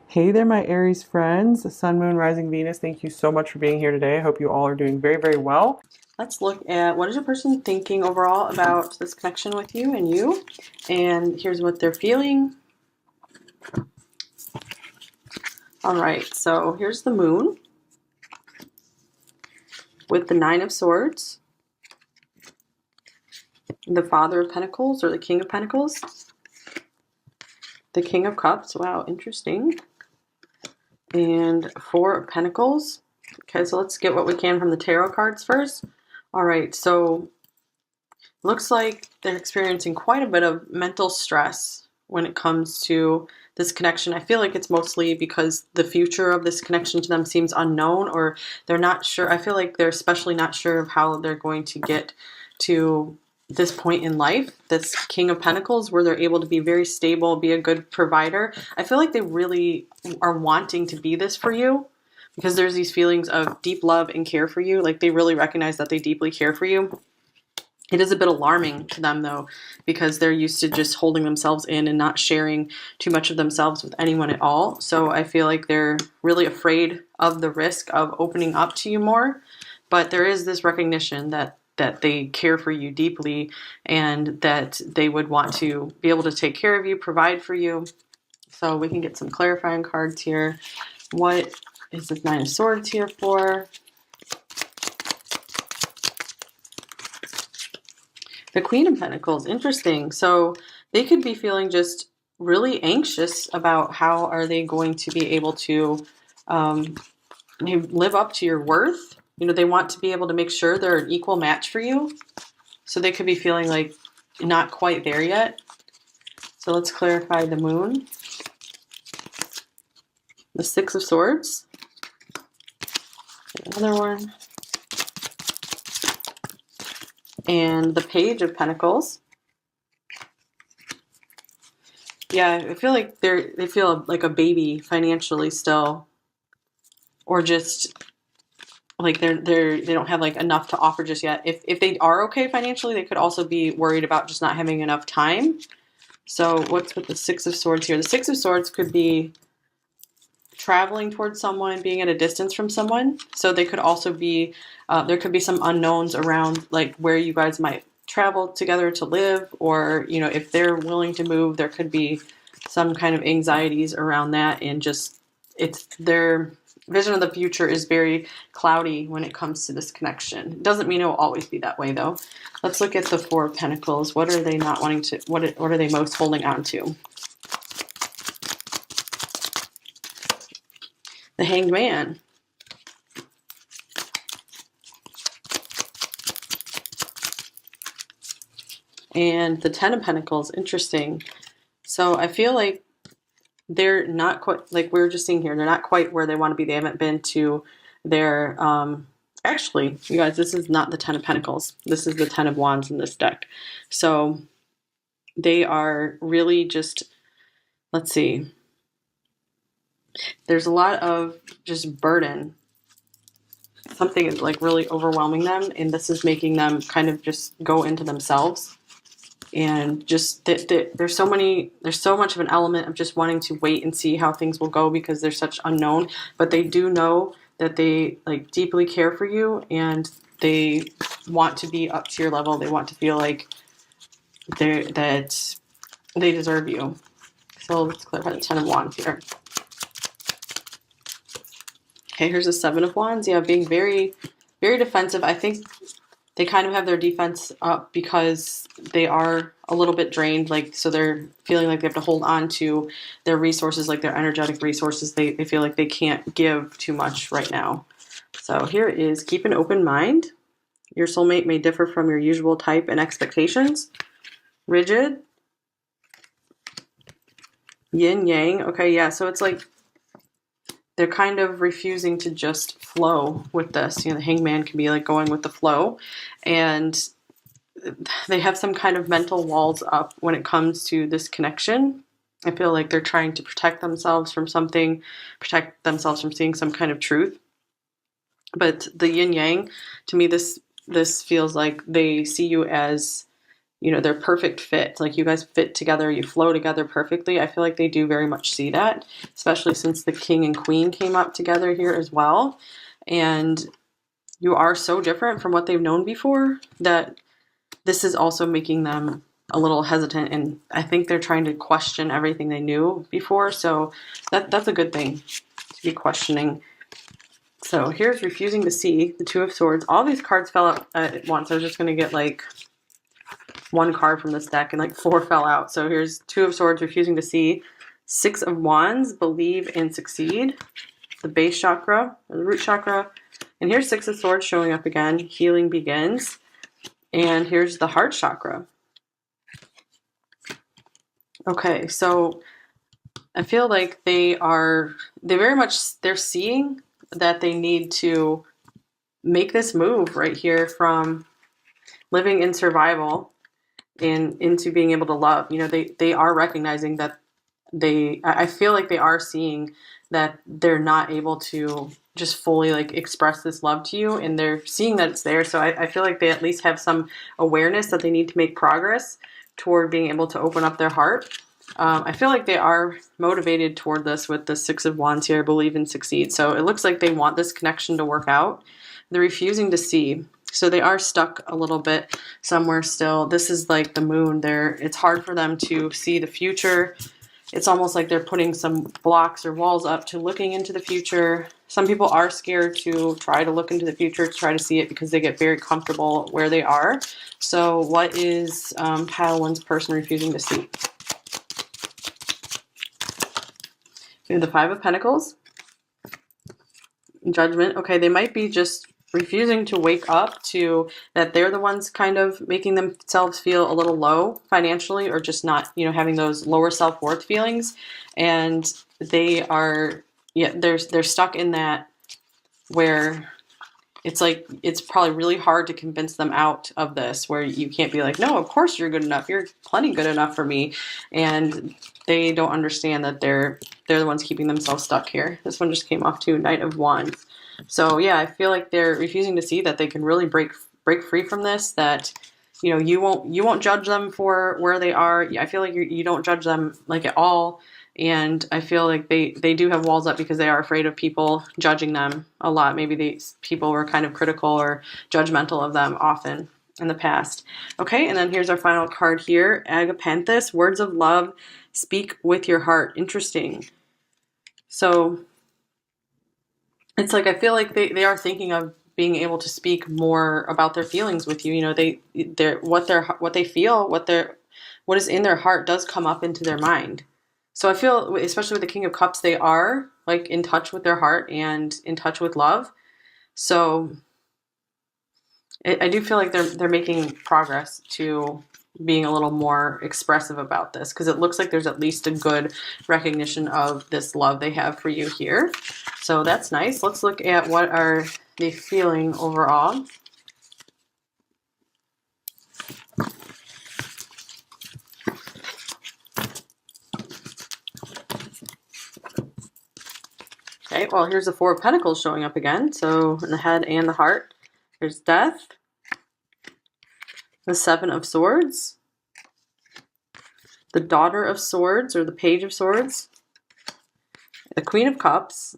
Hey there, my Aries friends, Sun, Moon, Rising, Venus. Thank you so much for being here today. I hope you all are doing very, very well. Let's look at what is your person thinking overall about this connection with you and you. And here's what they're feeling. All right, so here's the moon with the Nine of Swords, the Father of Pentacles or the King of Pentacles, the King of Cups. Wow, interesting. And Four of Pentacles. Okay, so let's get what we can from the tarot cards first. All right, so looks like they're experiencing quite a bit of mental stress when it comes to this connection. I feel like it's mostly because the future of this connection to them seems unknown, or they're not sure. I feel like they're especially not sure of how they're going to get to this point in life, this King of Pentacles, where they're able to be very stable, be a good provider. I feel like they really are wanting to be this for you because there's these feelings of deep love and care for you. Like they really recognize that they deeply care for you. It is a bit alarming to them, though, because they're used to just holding themselves in and not sharing too much of themselves with anyone at all. So I feel like they're really afraid of the risk of opening up to you more. But there is this recognition that they care for you deeply and that they would want to be able to take care of you, provide for you. So we can get some clarifying cards here. What is this Nine of Swords here for? The Queen of Pentacles, interesting. So they could be feeling just really anxious about how are they going to be able to live up to your worth. You know, they want to be able to make sure they're an equal match for you. So they could be feeling like not quite there yet. So let's clarify the moon. The Six of Swords. Another one. And the Page of Pentacles. Yeah, I feel like they feel like a baby financially still, or just like they don't have like enough to offer just yet. If they are okay financially, they could also be worried about just not having enough time. So what's with the Six of Swords here? The Six of Swords could be traveling towards someone, being at a distance from someone. So they could also be there could be some unknowns around like where you guys might travel together to live, or you know, if they're willing to move, there could be some kind of anxieties around that, and just it's their vision of the future is very cloudy when it comes to this connection. It doesn't mean it will always be that way though. Let's look at the Four of Pentacles. What are they not wanting to, what are they most holding on to? The Hanged Man. And the Ten of Pentacles. Interesting. So I feel like they're not quite, like we were just seeing here, they're not quite where they want to be. They haven't been to their, actually, you guys, this is not the Ten of Pentacles. This is the Ten of Wands in this deck. So they are really just, let's see, there's a lot of just burden. Something is like really overwhelming them, and this is making them kind of just go into themselves. And just there's so much of an element of just wanting to wait and see how things will go because there's such unknown, but they do know that they like deeply care for you and they want to be up to your level. They want to feel like that they deserve you. So let's clarify the Ten of Wands here. Okay, here's the Seven of Wands. Yeah, being very, very defensive. I think they kind of have their defense up because they are a little bit drained. Like, so they're feeling like they have to hold on to their resources, like their energetic resources. They feel like they can't give too much right now. So here is keep an open mind. Your soulmate may differ from your usual type and expectations. Rigid. Yin yang. Okay, yeah. So it's like they're kind of refusing to just flow with this. You know, the hangman can be like going with the flow, and they have some kind of mental walls up when it comes to this connection. I feel like they're trying to protect themselves from something, protect themselves from seeing some kind of truth. But the yin yang, to me, this feels like they see you as you know, they're perfect fit. Like you guys fit together, you flow together perfectly. I feel like they do very much see that, especially since the king and queen came up together here as well. And you are so different from what they've known before that this is also making them a little hesitant. And I think they're trying to question everything they knew before. So that's a good thing to be questioning. So here's refusing to see, the Two of Swords. All these cards fell out at once. I was just going to get like one card from this deck and like 4 fell out. So here's Two of Swords, refusing to see. 6 of Wands, believe and succeed. The base chakra, or the root chakra. And here's 6 of Swords showing up again. Healing begins. And here's the heart chakra. Okay, so I feel like they're seeing that they need to make this move right here from living in survival and into being able to love. You know, they are recognizing that I feel like they are seeing that they're not able to just fully like express this love to you, and they're seeing that it's there. So I feel like they at least have some awareness that they need to make progress toward being able to open up their heart. I feel like they are motivated toward this with the 6 of Wands here, believe and succeed. So it looks like they want this connection to work out. They're refusing to see. So they are stuck a little bit somewhere still. This is like the moon. It's hard for them to see the future. It's almost like they're putting some blocks or walls up to looking into the future. Some people are scared to try to look into the future, to try to see it, because they get very comfortable where they are. So what is pile one's person refusing to see? We have the 5 of Pentacles. Judgment. Okay, they might be just refusing to wake up to that they're the ones kind of making themselves feel a little low financially, or just not, you know, having those lower self-worth feelings. And they are, yeah, they're stuck in that where it's like, it's probably really hard to convince them out of this, where you can't be like, no, of course you're good enough. You're plenty good enough for me. And they don't understand that they're the ones keeping themselves stuck here. This one just came off too, Knight of Wands. So yeah, I feel like they're refusing to see that they can really break free from this, that, you know, you won't judge them for where they are. I feel like you don't judge them like at all. And I feel like they do have walls up because they are afraid of people judging them a lot. Maybe these people were kind of critical or judgmental of them often in the past. Okay, and then here's our final card here. Agapanthus, words of love, speak with your heart. Interesting. So it's like, I feel like they are thinking of being able to speak more about their feelings with you. You know, what they feel, what is in their heart does come up into their mind. So I feel, especially with the King of Cups, they are like in touch with their heart and in touch with love. So I do feel like they're making progress to being a little more expressive about this, because it looks like there's at least a good recognition of this love they have for you here. So that's nice. Let's look at what are they feeling overall. Okay, well, here's the 4 of Pentacles showing up again. So in the head and the heart, there's death. The 7 of Swords. The Daughter of Swords, or the Page of Swords. The Queen of Cups.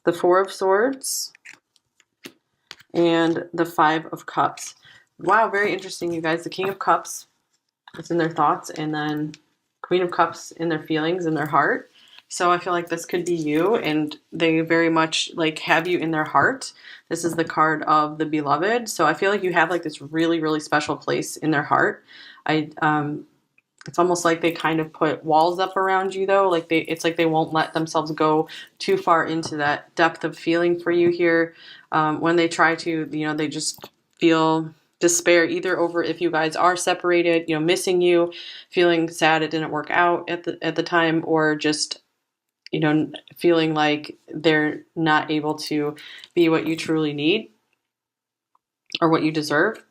The 4 of Swords. And the 5 of Cups. Wow, very interesting, you guys. The King of Cups is in their thoughts, and then Queen of Cups in their feelings, in their heart. So I feel like this could be you, and they very much like have you in their heart. This is the card of the beloved. So I feel like you have like this really, really special place in their heart. It's almost like they kind of put walls up around you, though. Like it's like they won't let themselves go too far into that depth of feeling for you here. When they try to, you know, they just feel despair, either over if you guys are separated, you know, missing you, feeling sad it didn't work out at the time, or just, you know, feeling like they're not able to be what you truly need or what you deserve.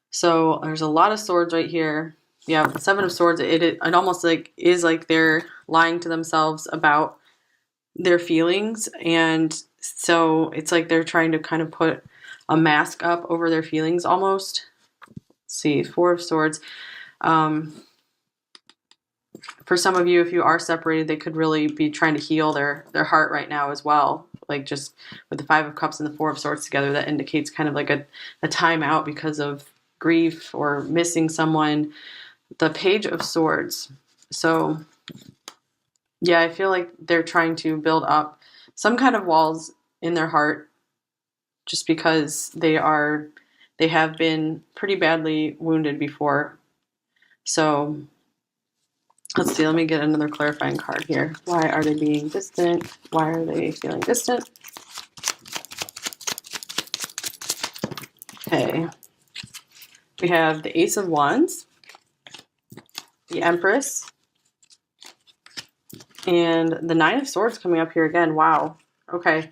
So there's a lot of swords right here. Yeah, the 7 of Swords, it almost like is like they're lying to themselves about their feelings. And so it's like they're trying to kind of put a mask up over their feelings almost. see, Four of Swords. For some of you, if you are separated, they could really be trying to heal their heart right now as well. Like just with the Five of Cups and the Four of Swords together, that indicates kind of like a time out because of grief or missing someone. The Page of Swords. So yeah, I feel like they're trying to build up some kind of walls in their heart just because they have been pretty badly wounded before. So let's see, let me get another clarifying card here. Why are they being distant? Why are they feeling distant? Okay. We have the Ace of Wands, the Empress, and the Nine of Swords coming up here again. Wow. Okay.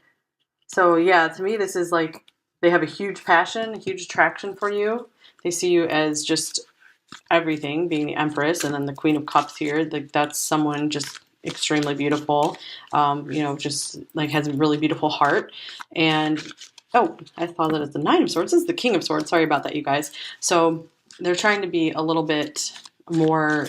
So yeah, to me, this is like they have a huge passion, a huge attraction for you. They see you as just everything, being the Empress, and then the Queen of Cups here. Like that's someone just extremely beautiful. Just like has a really beautiful heart. And oh, I thought that it's the Nine of Swords. This is the King of Swords. Sorry about that, you guys. So they're trying to be a little bit more.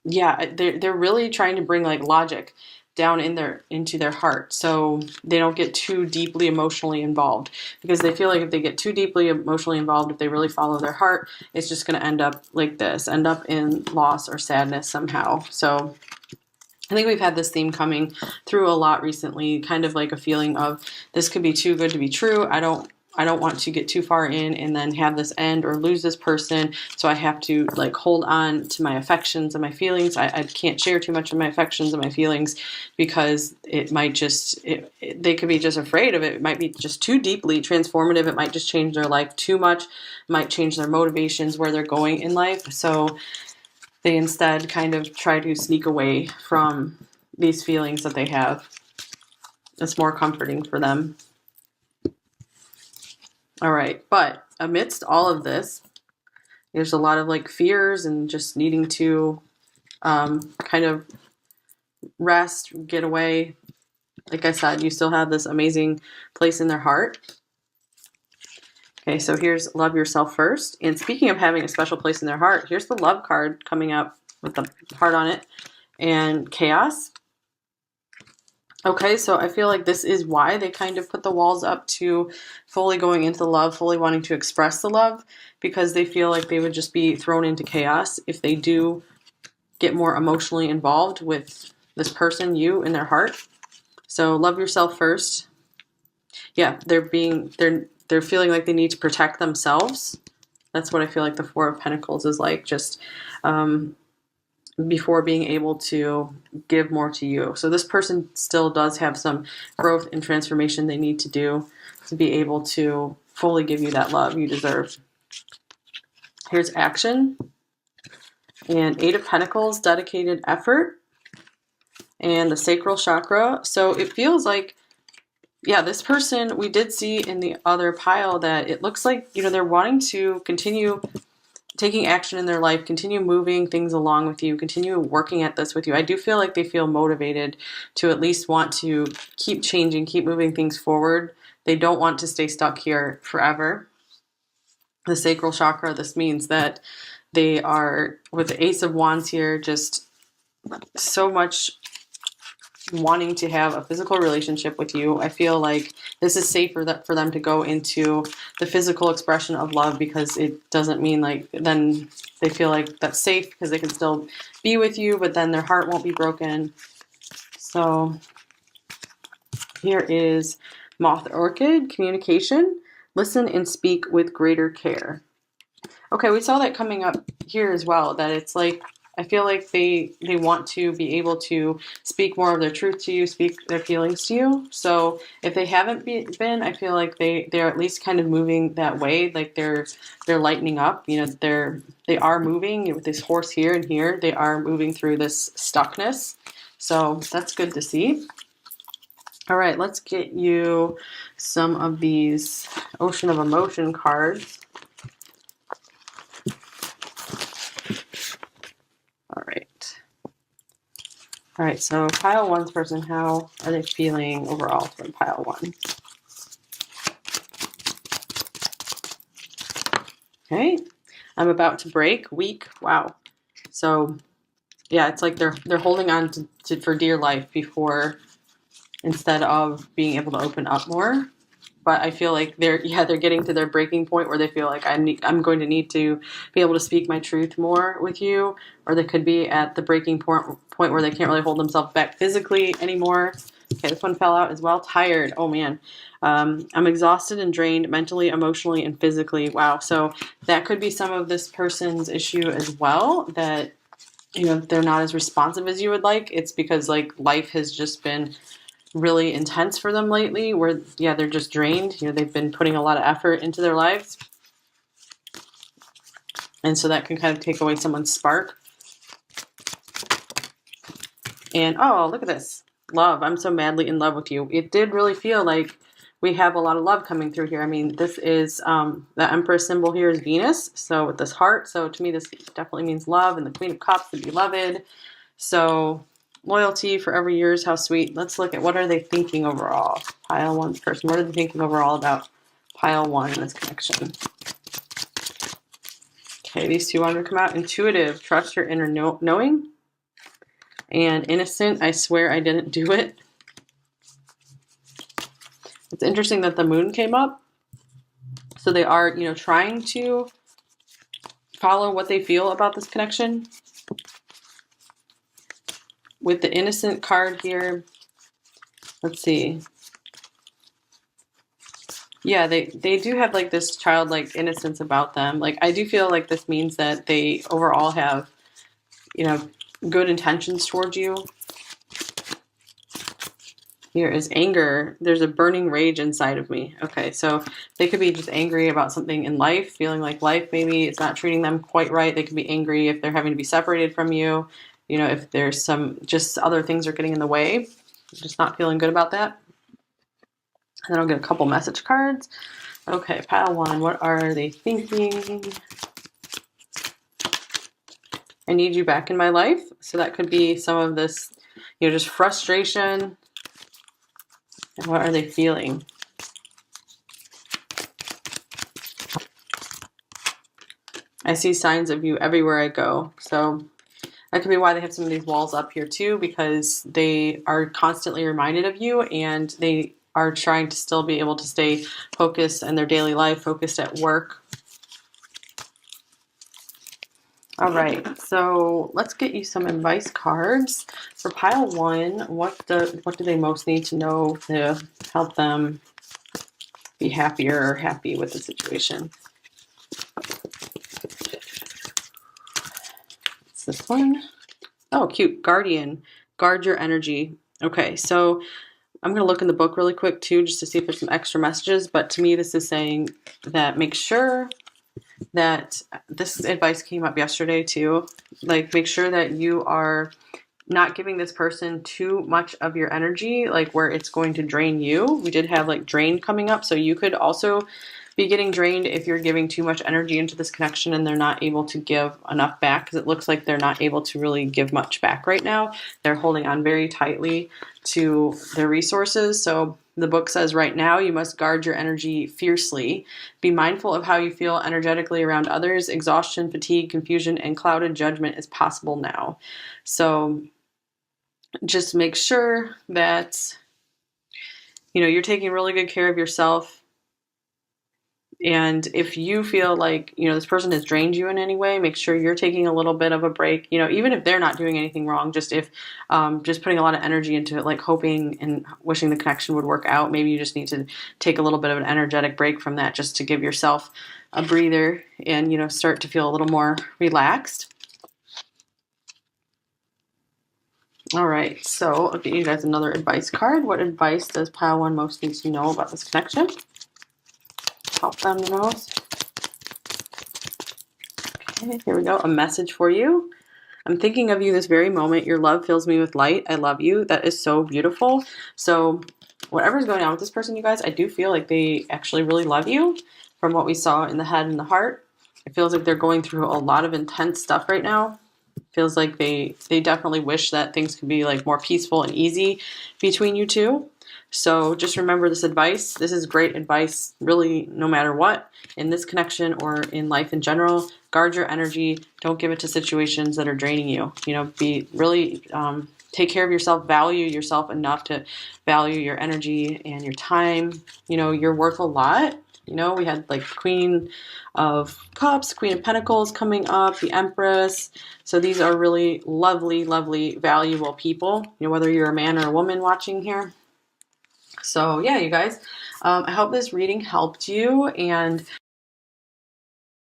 Yeah, they're really trying to bring like logic down into their heart, so they don't get too deeply emotionally involved, because they feel like if they get too deeply emotionally involved, if they really follow their heart, it's just going to end up like this, end up in loss or sadness somehow. So I think we've had this theme coming through a lot recently, kind of like a feeling of this could be too good to be true. I don't want to get too far in and then have this end or lose this person. So I have to like hold on to my affections and my feelings. I can't share too much of my affections and my feelings because it might just, they could be just afraid of it. It might be just too deeply transformative. It might just change their life too much. It might change their motivations, where they're going in life. So they instead kind of try to sneak away from these feelings that they have. It's more comforting for them. All right, but amidst all of this, there's a lot of like fears and just needing to kind of rest, get away. Like I said, you still have this amazing place in their heart. Okay, so here's Love Yourself First. And speaking of having a special place in their heart, here's the Love card coming up with the heart on it and Chaos. Okay, so I feel like this is why they kind of put the walls up to fully going into the love, fully wanting to express the love, because they feel like they would just be thrown into chaos if they do get more emotionally involved with this person, you, in their heart. So love yourself first. Yeah, they're feeling like they need to protect themselves. That's what I feel like the Four of Pentacles is like, just before being able to give more to you. So this person still does have some growth and transformation they need to do to be able to fully give you that love you deserve. Here's Action. And Eight of Pentacles, dedicated effort. And the Sacral Chakra. So it feels like, yeah, this person, we did see in the other pile that it looks like, they're wanting to continue taking action in their life, continue moving things along with you, continue working at this with you. I do feel like they feel motivated to at least want to keep changing, keep moving things forward. They don't want to stay stuck here forever. The Sacral Chakra, this means that they are, with the Ace of Wands here, just so much wanting to have a physical relationship with you. I feel like this is safe for them to go into the physical expression of love, because it doesn't mean like then they feel like that's safe because they can still be with you, but then their heart won't be broken. So here is Moth Orchid, communication. Listen and speak with greater care. Okay, we saw that coming up here as well, that it's like, I feel like they want to be able to speak more of their truth to you, speak their feelings to you. So if they haven't been, I feel like they're at least kind of moving that way. Like they're lightening up. They are moving with this horse here and here. They are moving through this stuckness. So that's good to see. All right, let's get you some of these Ocean of Emotion cards. All right, so pile one's person, how are they feeling overall from pile one? Okay. I'm about to break. Weak. Wow. So yeah, it's like they're holding on to for dear life before, instead of being able to open up more. But I feel like they're getting to their breaking point where they feel like I'm going to need to be able to speak my truth more with you, or they could be at the breaking point where they can't really hold themselves back physically anymore. Okay, this one fell out as well. Tired. Oh man. I'm exhausted and drained mentally, emotionally, and physically. Wow. So that could be some of this person's issue as well, that they're not as responsive as you would like. It's because like life has just been really intense for them lately, where they're just drained. They've been putting a lot of effort into their lives, and so that can kind of take away someone's spark. And oh, look at this. Love. I'm so madly in love with you. It did really feel like we have a lot of love coming through here. I mean, this is the Empress symbol here is Venus, so with this heart. So to me, this definitely means love, and the Queen of Cups, the beloved. So loyalty, forever years, how sweet. Let's look at what are they thinking overall. Pile one person. What are they thinking overall about pile one in this connection? Okay, these two wanted to come out. Intuitive, trust your inner knowing. And innocent, I swear I didn't do it. It's interesting that the moon came up. So they are, trying to follow what they feel about this connection. With the innocent card here, let's see. Yeah, they do have like this childlike innocence about them. Like I do feel like this means that they overall have, good intentions towards you. Here is anger. There's a burning rage inside of me. Okay, so they could be just angry about something in life, feeling like life maybe is not treating them quite right. They could be angry if they're having to be separated from you. If there's some just other things are getting in the way. Just not feeling good about that. And then I'll get a couple message cards. Okay, pile one. What are they thinking? I need you back in my life. So that could be some of this, just frustration. And what are they feeling? I see signs of you everywhere I go. So that could be why they have some of these walls up here too, because they are constantly reminded of you, and they are trying to still be able to stay focused in their daily life, focused at work. All right, so let's get you some advice cards for pile one. What do they most need to know to help them be happier or happy with the situation? It's this one. Oh, cute. Guardian. Guard your energy. Okay, so I'm going to look in the book really quick too, just to see if there's some extra messages. But to me, this is saying that make sure that this advice came up yesterday too. Like, make sure that you are not giving this person too much of your energy, like where it's going to drain you. We did have like drain coming up. So you could also be getting drained if you're giving too much energy into this connection and they're not able to give enough back, because it looks like they're not able to really give much back right now. They're holding on very tightly to their resources. So the book says right now you must guard your energy fiercely. Be mindful of how you feel energetically around others. Exhaustion, fatigue, confusion, and clouded judgment is possible now. So just make sure that you're taking really good care of yourself. And if you feel like, this person has drained you in any way, make sure you're taking a little bit of a break, even if they're not doing anything wrong, just if, just putting a lot of energy into it, like hoping and wishing the connection would work out. Maybe you just need to take a little bit of an energetic break from that, just to give yourself a breather and, start to feel a little more relaxed. All right, so I'll get you guys another advice card. What advice does pile one most need to know about this connection? Help them the most. Okay, here we go. A message for you. I'm thinking of you this very moment. Your love fills me with light. I love you. That is so beautiful. So whatever's going on with this person, you guys, I do feel like they actually really love you from what we saw in the head and the heart. It feels like they're going through a lot of intense stuff right now. Feels like they definitely wish that things could be like more peaceful and easy between you two. So just remember this advice. This is great advice, really, no matter what, in this connection or in life in general. Guard your energy. Don't give it to situations that are draining you. You know, be really take care of yourself. Value yourself enough to value your energy and your time. You know, you're worth a lot. You know, we had like Queen of Cups, Queen of Pentacles coming up, the Empress. So these are really lovely, lovely, valuable people. You know, whether you're a man or a woman watching here. So yeah, you guys, I hope this reading helped you, and